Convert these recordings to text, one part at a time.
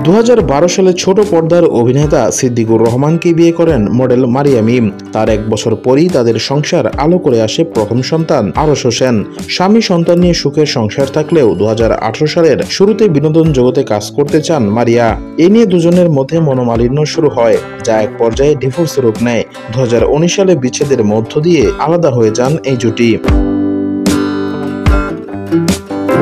2012 সালে ছোট পর্দার অভিনেতা সিদ্দিকুর রহমানকে বিয়ে করেন মডেল মারিয়া মিম। তার 1 বছর পরই তাদের সংসার আলো করে আসে প্রথম সন্তান আরশ হোসেন। স্বামী সন্তান নিয়ে সুখের সংসার থাকলেও 2018 সালের শুরুতে বিনোদন জগতে কাজ করতে চান মারিয়া। এ নিয়ে দুজনের মধ্যে মনোমালিন্য শুরু হয়, যা এক পর্যায়ে ডিভোর্সের রূপ নেয়। 2019 সালে বিচ্ছেদের মধ্য দিয়ে আলাদা হয়ে যান এই জুটি।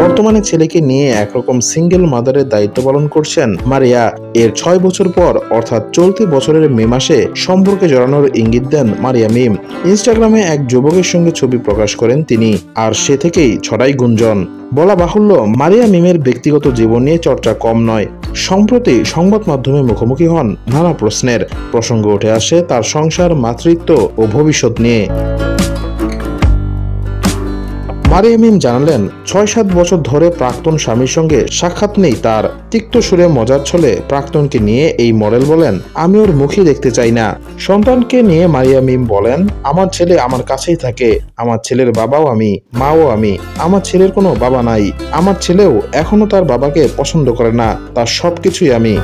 বর্তমানে ছেলেকে নিয়ে একরকম সিঙ্গেল মাদারের দায়িত্ব পালন করছেন মারিয়া। এর 6 বছর পর অর্থাৎ চলতি বছরের মে মাসে সম্পর্কে জড়ানোর ইঙ্গিত দেন মারিয়া মিম। ইনস্টাগ্রামে এক যুবকের সঙ্গে ছবি প্রকাশ করেন তিনি, আর সে থেকেই ছড়ায় গুঞ্জন। বলা বাহুল্য, মারিয়া মিমের ব্যক্তিগত জীবন নিয়ে চর্চা কম নয়। সম্প্রতি সংবাদ মাধ্যমে মুখোমুখি হন নানা প্রশ্নের। প্রসঙ্গ উঠে আসে তার সংসার, মাতৃত্ব ও ভবিষ্যৎ নিয়ে। মারিয়া মিম জানালেন, 6-7 বছর ধরে প্রাক্তন স্বামীর সঙ্গে সাক্ষাৎ নেই তার। তিক্ত সুরে মজার ছলে প্রাক্তনকে নিয়ে এই মডেল বলেন, আমি ওর মুখই দেখতে চাই না। সন্তানকে নিয়ে মারিয়া মিম বলেন, আমার ছেলে আমার কাছেই থাকে। আমার ছেলের বাবাও আমি, মাও আমি। আমার ছেলের কোনো বাবা নাই। আমার ছেলেও এখনো তার বাবাকে পছন্দ করে না। তার সবকিছুই আমি।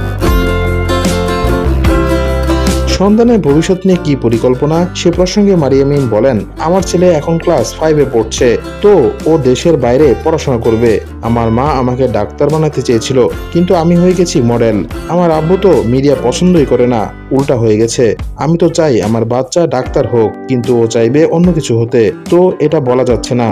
সন্তানের ভবিষ্যৎ নিয়ে কি পরিকল্পনা সে প্রসঙ্গে মারিয়া মিম বলেন, আমার ছেলে এখন ক্লাস 5-এ পড়ছে, তো ও দেশের বাইরে পড়াশোনা করবে। আমার মা আমাকে ডাক্তার বানাতে চেয়েছিল, কিন্তু আমি হয়ে গেছি মডেল। আমার আব্বু তো মিডিয়া পছন্দই করে না, উল্টা হয়ে গেছে। আমি তো চাই আমার বাচ্চা ডাক্তার হোক, কিন্তু ও চাইবে অন্য কিছু হতে, তো এটা বলা যাচ্ছে না।